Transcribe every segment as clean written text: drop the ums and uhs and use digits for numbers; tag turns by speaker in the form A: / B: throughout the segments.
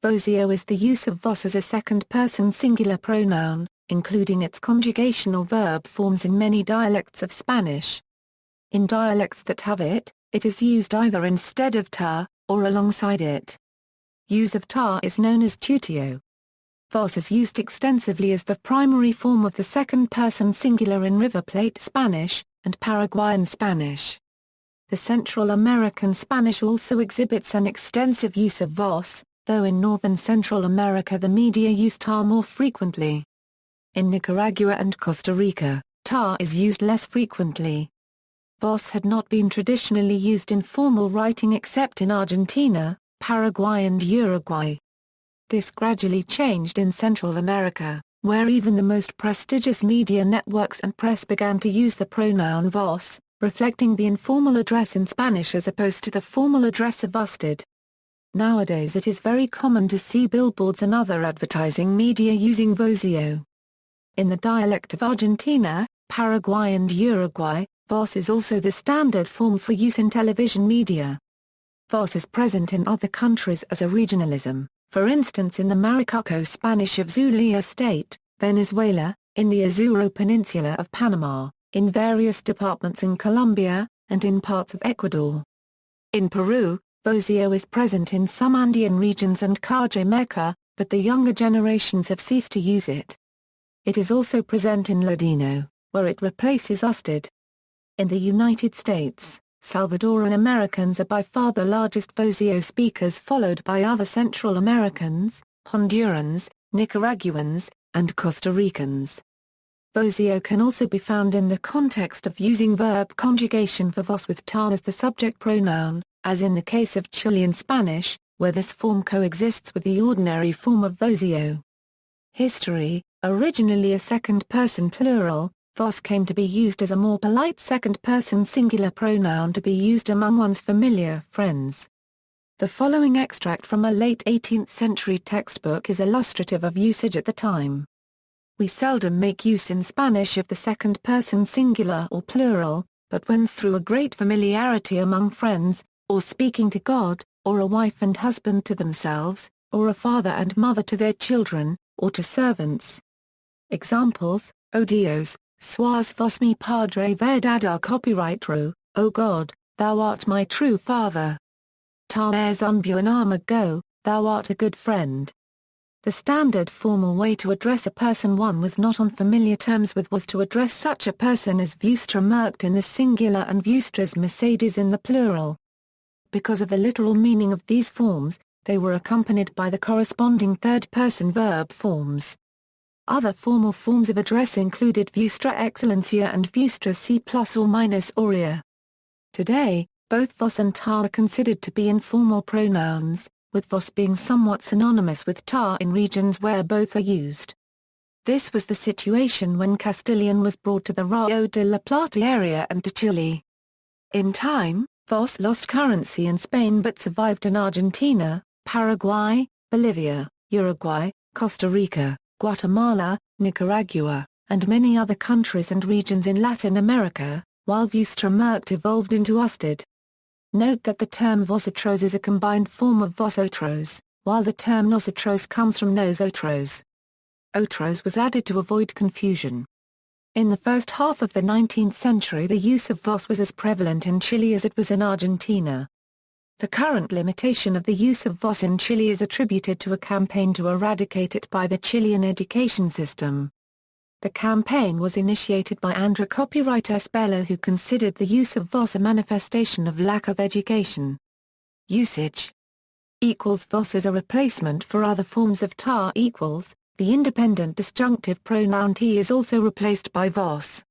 A: Voseo is the use of vos as a second-person singular pronoun, including its conjugational verb forms in many dialects of Spanish. In dialects that have it, it is used either instead of ta, or alongside it. Use of ta is known as tuteo. Vos is used extensively as the primary form of the second-person singular in River Plate Spanish, and Paraguayan Spanish. The Central American Spanish also exhibits an extensive use of vos, though in northern Central America the media use ta more frequently. In Nicaragua and Costa Rica, ta is used less frequently. Vos had not been traditionally used in formal writing except in Argentina, Paraguay and Uruguay. This gradually changed in Central America, where even the most prestigious media networks and press began to use the pronoun vos, reflecting the informal address in Spanish as opposed to the formal address of usted. Nowadays it is very common to see billboards and other advertising media using Voseo. In the dialect of Argentina, Paraguay and Uruguay, vos is also the standard form for use in television media. Vos is present in other countries as a regionalism, for instance in the Maricaco Spanish of Zulia State, Venezuela, in the Azuro Peninsula of Panama, in various departments in Colombia, and in parts of Ecuador. In Peru, Voseo is present in some Andean regions and Cajamarca, but the younger generations have ceased to use it. It is also present in Ladino, where it replaces usted. In the United States, Salvadoran Americans are by far the largest Voseo speakers, followed by other Central Americans, Hondurans, Nicaraguans, and Costa Ricans. Voseo can also be found in the context of using verb conjugation for vos with ta as the subject pronoun, as in the case of Chilean Spanish, where this form coexists with the ordinary form of Voseo. History: originally a second-person plural, vos came to be used as a more polite second-person singular pronoun to be used among one's familiar friends. The following extract from a late 18th century textbook is illustrative of usage at the time. We seldom make use in Spanish of the second-person singular or plural, but when through a great familiarity among friends, or speaking to God, or a wife and husband to themselves, or a father and mother to their children, or to servants. Examples: O Dios, sois vos mi padre verdad. Copyright Ro, O God, thou art my true father. Ta es un buen amigo, thou art a good friend. The standard formal way to address a person one was not on familiar terms with was to address such a person as Vostra Merkt in the singular and Vostras Mercedes in the plural. Because of the literal meaning of these forms, they were accompanied by the corresponding third-person verb forms. Other formal forms of address included Vostra Excellencia and Vostra C plus or minus aurea. Today, both vos and ta are considered to be informal pronouns, with vos being somewhat synonymous with ta in regions where both are used. This was the situation when Castilian was brought to the Rio de la Plata area and to Chile. In time, vos lost currency in Spain but survived in Argentina, Paraguay, Bolivia, Uruguay, Costa Rica, Guatemala, Nicaragua, and many other countries and regions in Latin America, while Vostra Merkt evolved into usted. Note that the term vosotros is a combined form of vosotros, while the term nosotros comes from nosotros. Otros was added to avoid confusion. In the first half of the 19th century the use of vos was as prevalent in Chile as it was in Argentina. The current limitation of the use of vos in Chile is attributed to a campaign to eradicate it by the Chilean education system. The campaign was initiated by ANDRA copywriter Spello, who considered the use of vos a manifestation of lack of education. Usage equals vos as a replacement for other forms of ta equals, the independent disjunctive pronoun t is also replaced by vos.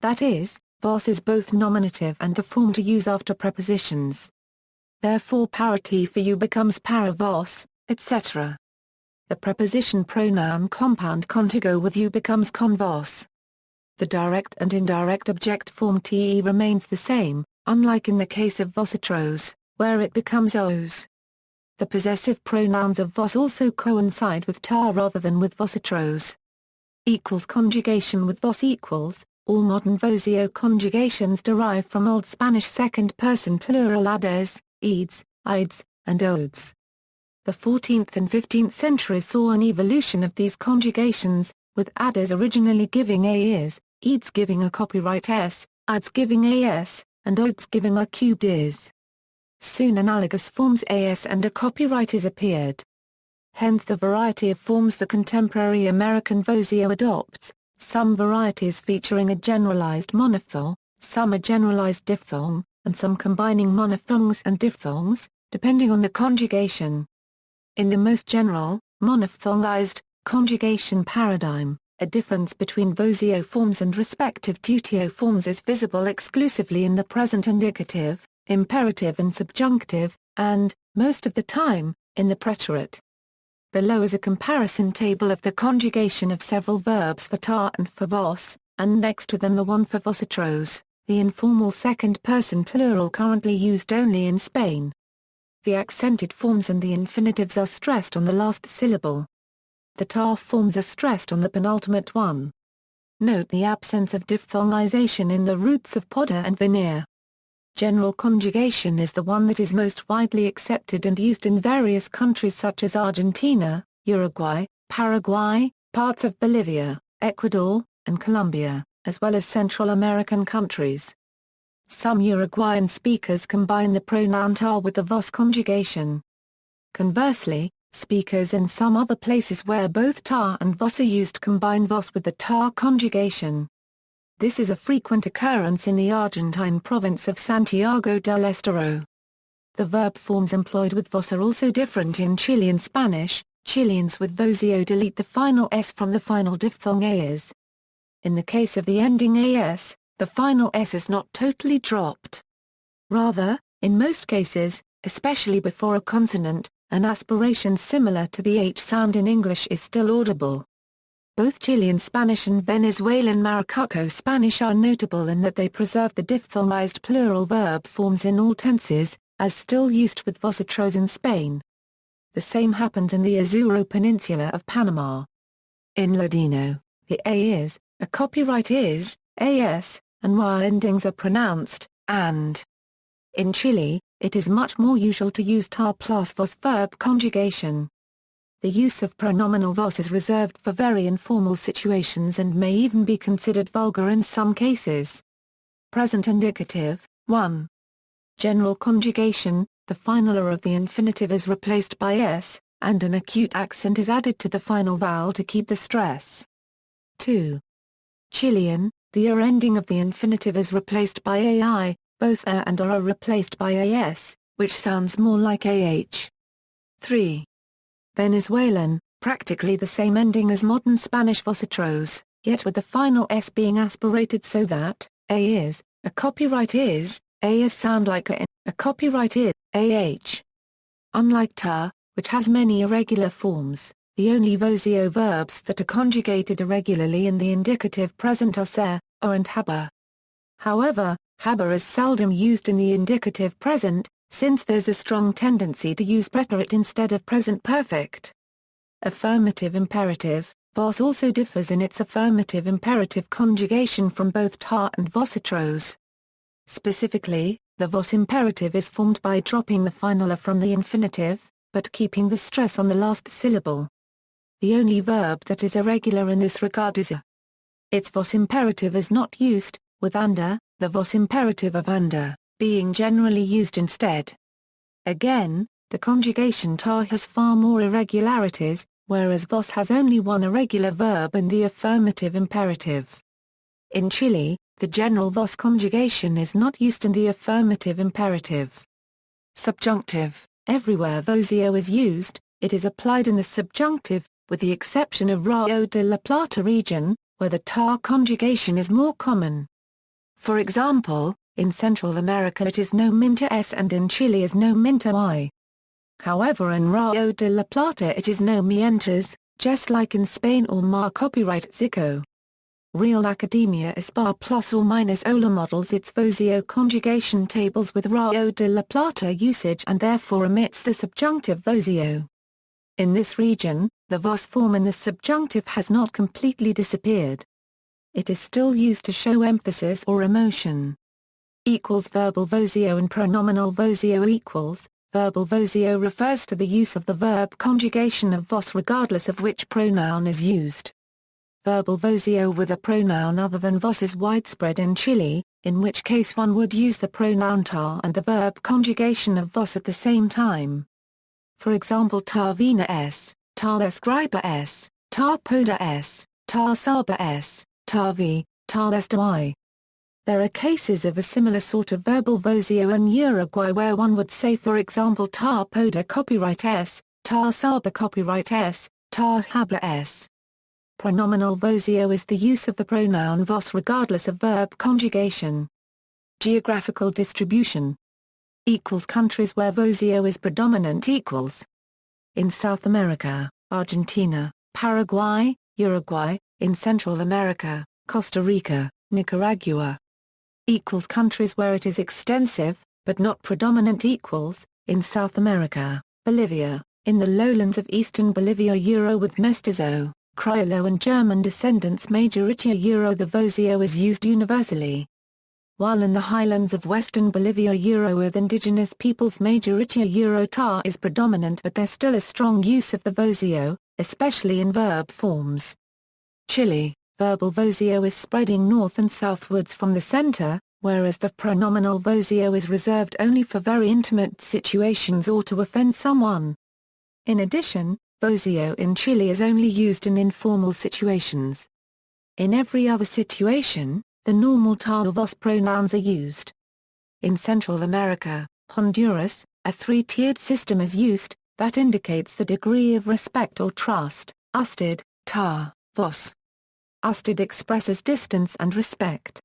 A: That is, vos is both nominative and the form to use after prepositions. Therefore parity for you becomes para vos, etc. The preposition pronoun compound contigo with you becomes con vos. The direct and indirect object form te remains the same, unlike in the case of vosotros, where it becomes os. The possessive pronouns of vos also coincide with ta rather than with vosotros. Conjugation with vos equals, all modern Voseo conjugations derive from Old Spanish second-person plural ades, ides, ides, and odes. The 14th and 15th centuries saw an evolution of these conjugations, with adders originally giving as, eds giving a copyright s, ads giving as, and oeds giving a cubed is. Soon analogous forms as and a copyright is appeared. Hence the variety of forms the contemporary American Voseo adopts, some varieties featuring a generalized monophthong, some a generalized diphthong, and some combining monophthongs and diphthongs, depending on the conjugation. In the most general, monophthongized, conjugation paradigm, a difference between Voseo forms and respective tuteo forms is visible exclusively in the present indicative, imperative and subjunctive, and, most of the time, in the preterite. Below is a comparison table of the conjugation of several verbs for ta and for vos, and next to them the one for vosotros, the informal second-person plural currently used only in Spain. The accented forms and the infinitives are stressed on the last syllable. The ta forms are stressed on the penultimate one. Note the absence of diphthongization in the roots of poda and veneer. General conjugation is the one that is most widely accepted and used in various countries such as Argentina, Uruguay, Paraguay, parts of Bolivia, Ecuador, and Colombia, as well as Central American countries. Some Uruguayan speakers combine the pronoun ta with the vos conjugation. Conversely, speakers in some other places where both ta and vos are used combine vos with the ta conjugation. This is a frequent occurrence in the Argentine province of Santiago del Estero. The verb forms employed with vos are also different in Chilean Spanish. Chileans with Voseo delete the final s from the final diphthong as. In the case of the ending as, the final s is not totally dropped. Rather, in most cases, especially before a consonant, an aspiration similar to the h sound in English is still audible. Both Chilean Spanish and Venezuelan Maracucho Spanish are notable in that they preserve the diphthongized plural verb forms in all tenses, as still used with vosotros in Spain. The same happens in the Azuro Peninsula of Panama. In Ladino, the a is, a copyright is, as, and wa endings are pronounced, and. In Chile, it is much more usual to use ta plus vos verb conjugation. The use of pronominal vos is reserved for very informal situations and may even be considered vulgar in some cases. Present indicative, 1. General conjugation, the final r of the infinitive is replaced by s, and an acute accent is added to the final vowel to keep the stress. 2. Chilean, the r ending of the infinitive is replaced by ai, both a and r are replaced by as, which sounds more like ah. 3. Venezuelan, practically the same ending as modern Spanish vosotros, yet with the final s being aspirated so that a is, a copyright is, as sound like a copyright is, ah. Unlike ta, which has many irregular forms, the only Voseo verbs that are conjugated irregularly in the indicative present are se, o and haba. However, haba is seldom used in the indicative present, since there's a strong tendency to use preterite instead of present perfect. Affirmative imperative, vos also differs in its affirmative imperative conjugation from both ta and vosotros. Specifically, the vos imperative is formed by dropping the final a from the infinitive, but keeping the stress on the last syllable. The only verb that is irregular in this regard is a. Its vos imperative is not used, with anda, the vos imperative of anda, being generally used instead. Again, the conjugation ta has far more irregularities, whereas vos has only one irregular verb in the affirmative imperative. In Chile, the general vos conjugation is not used in the affirmative imperative. Subjunctive, everywhere Voseo is used, it is applied in the subjunctive, with the exception of Rio de la Plata region, where the ta conjugation is more common. For example, in Central America it is no minta s and in Chile is no minta y. However, in Rio de la Plata it is no mientras, just like in Spain or ma copyright zico. Real Academia Espar plus or minus Ola models its Voseo conjugation tables with Rio de la Plata usage and therefore omits the subjunctive Voseo. In this region, the vos form in the subjunctive has not completely disappeared. It is still used to show emphasis or emotion. Verbal Voseo and pronominal Voseo equals, Verbal Voseo refers to the use of the verb conjugation of vos regardless of which pronoun is used. Verbal Voseo with a pronoun other than vos is widespread in Chile, in which case one would use the pronoun ta and the verb conjugation of vos at the same time. For example, ta vina es, ta escriba es, ta poda es, ta saba es, ta vi, ta estoy. There are cases of a similar sort of verbal Voseo in Uruguay where one would say, for example, ta poda copyright es, ta saba copyright es, ta habla es. Pronominal Voseo is the use of the pronoun vos regardless of verb conjugation. Geographical distribution. Countries where Voseo is predominant equals. In South America, Argentina, Paraguay, Uruguay; in Central America, Costa Rica, Nicaragua. Countries where it is extensive, but not predominant equals. In South America, Bolivia; in the lowlands of eastern Bolivia with Mestizo, Criollo and German descendants majority the Voseo is used universally. While in the highlands of western Bolivia with indigenous peoples majority ta is predominant, but there's still a strong use of the Voseo, especially in verb forms. Chile, verbal Voseo is spreading north and southwards from the center, whereas the pronominal Voseo is reserved only for very intimate situations or to offend someone. In addition, Voseo in Chile is only used in informal situations. In every other situation, the normal ta or vos pronouns are used. In Central America, Honduras, a three-tiered system is used, that indicates the degree of respect or trust. Usted, ta, vos. Usted expresses distance and respect.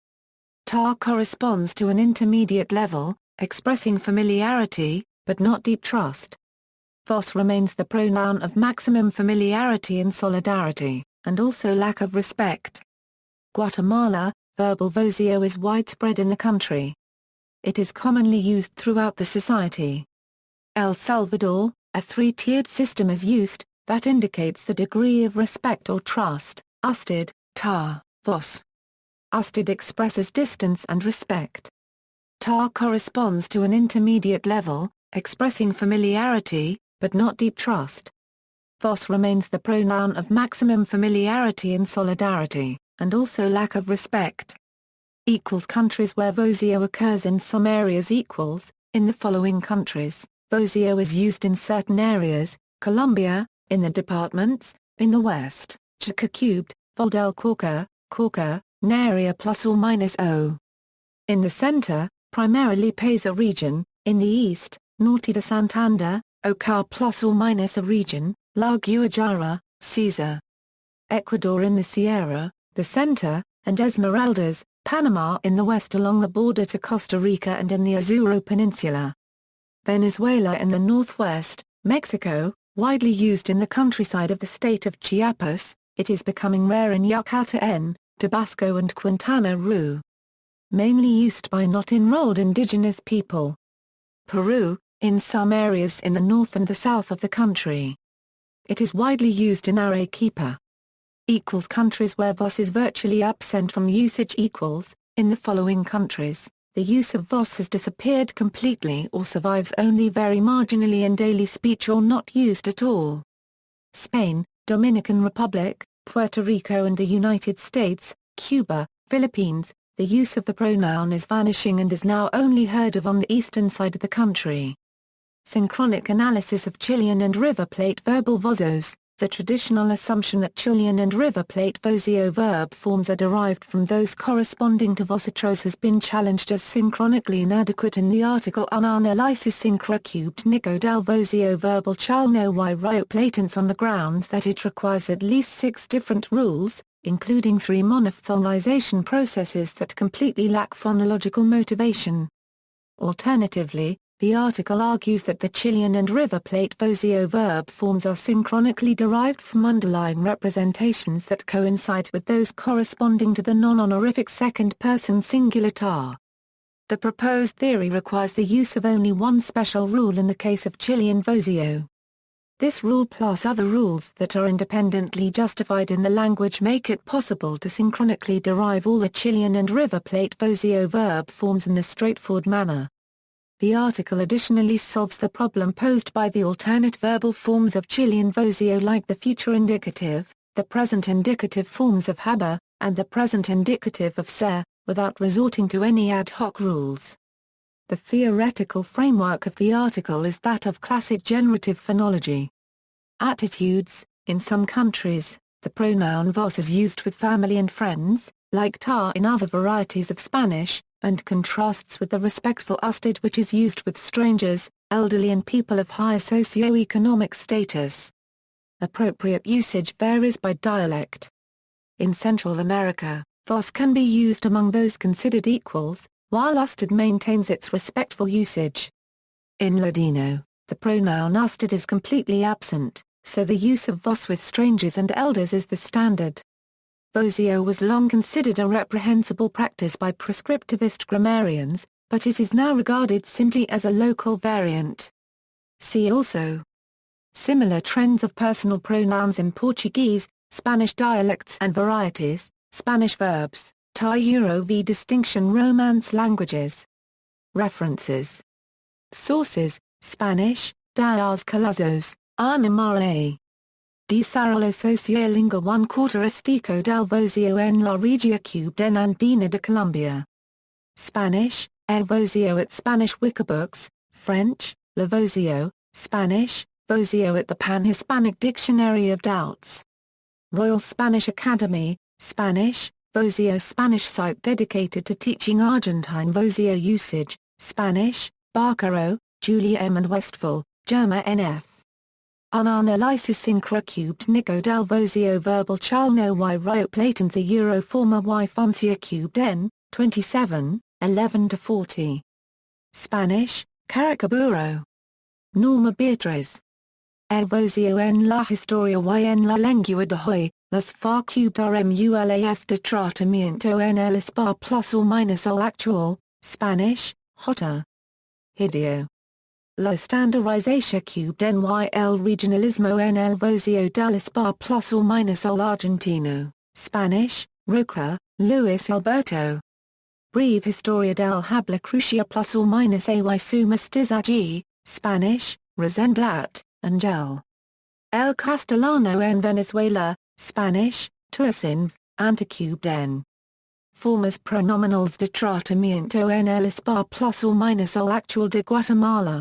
A: Ta corresponds to an intermediate level, expressing familiarity, but not deep trust. Vos remains the pronoun of maximum familiarity and solidarity, and also lack of respect. Guatemala, verbal Voseo is widespread in the country. It is commonly used throughout the society. El Salvador, a three-tiered system is used, that indicates the degree of respect or trust. Usted, ta, vos. Usted expresses distance and respect. Ta corresponds to an intermediate level, expressing familiarity, but not deep trust. Vos remains the pronoun of maximum familiarity and solidarity, and also lack of respect. Countries where Voseo occurs in some areas equals. In the following countries, Voseo is used in certain areas: Colombia, in the departments, in the west, Chocó cubed, Val del Cauca, Cauca, Narea plus or minus O. In the center, primarily Paisa region; in the east, Norte de Santander, Ocar plus or minus a region, La Guajira, Cesar. Ecuador in the Sierra, the center, and Esmeraldas, Panama in the west along the border to Costa Rica and in the Azuro Peninsula. Venezuela in the northwest, Mexico, widely used in the countryside of the state of Chiapas. It is becoming rare in Yucatán, Tabasco and Quintana Roo. Mainly used by not enrolled indigenous people. Peru, in some areas in the north and the south of the country. It is widely used in Arequipa. Countries where vos is virtually absent from usage equals. In the following countries, the use of vos has disappeared completely or survives only very marginally in daily speech or not used at all. Spain, Dominican Republic, Puerto Rico and the United States, Cuba, Philippines. The use of the pronoun is vanishing and is now only heard of on the eastern side of the country. Synchronic analysis of Chilean and River Plate verbal Voseos. The traditional assumption that Chilean and River Plate Voseo verb forms are derived from those corresponding to vosotros has been challenged as synchronically inadequate in the article Unanalysis Synchro Cubed Nico del Voseo Verbal Chalno y Rio Platens on the grounds that it requires at least 6 different rules, including 3 monophthongization processes that completely lack phonological motivation. Alternatively, the article argues that the Chilean and River Plate Voseo verb forms are synchronically derived from underlying representations that coincide with those corresponding to the non-honorific second-person singular ta. The proposed theory requires the use of only one special rule in the case of Chilean Voseo. This rule plus other rules that are independently justified in the language make it possible to synchronically derive all the Chilean and River Plate Voseo verb forms in a straightforward manner. The article additionally solves the problem posed by the alternate verbal forms of Chilean Voseo like the future indicative, the present indicative forms of habe, and the present indicative of ser, without resorting to any ad hoc rules. The theoretical framework of the article is that of classic generative phonology. Attitudes: in some countries, the pronoun vos is used with family and friends, like ta in other varieties of Spanish, and contrasts with the respectful usted which is used with strangers, elderly and people of higher socio-economic status. Appropriate usage varies by dialect. In Central America, vos can be used among those considered equals, while usted maintains its respectful usage. In Ladino, the pronoun usted is completely absent, so the use of vos with strangers and elders is the standard. Voseo was long considered a reprehensible practice by prescriptivist grammarians, but it is now regarded simply as a local variant. See also: similar trends of personal pronouns in Portuguese, Spanish dialects and varieties, Spanish verbs, Ta-Euro v distinction Romance languages. References. Sources: Spanish, Dias Calazos, Animare. Desarrollo sociolingual 1/4 Estico del Voseo en la Regia Cubana Andina de Colombia. Spanish, El Voseo at Spanish Wikibooks, French, Le Voseo, Spanish, Voseo at the Pan-Hispanic Dictionary of Doubts. Royal Spanish Academy, Spanish, Voseo Spanish site dedicated to teaching Argentine Voseo usage, Spanish, Barcaro, Julia M. and Westphal, Germa NF. Unanalysis syncrocubed Nico del Voseo verbal chalno y rio platente euro forma y foncia cubed n, 27, 11-40. Spanish, Caracaburo. Norma Beatriz. El Voseo en la historia y en la lengua de hoy, las far cubed rmulas de tratamiento en el spa plus or minus al actual, Spanish, Jota. Hideo. La estandarización cubed en el regionalismo en el Voseo del spa plus or minus al argentino, Spanish, Roca, Luis Alberto. Breve historia del habla crucia plus or minus ay su mestizaje, Spanish, Rosenblatt, Angel. El Castellano en Venezuela, Spanish, Turcinv, Anticubed en. Formas pronominals de tratamiento en el spa plus or minus al actual de Guatemala.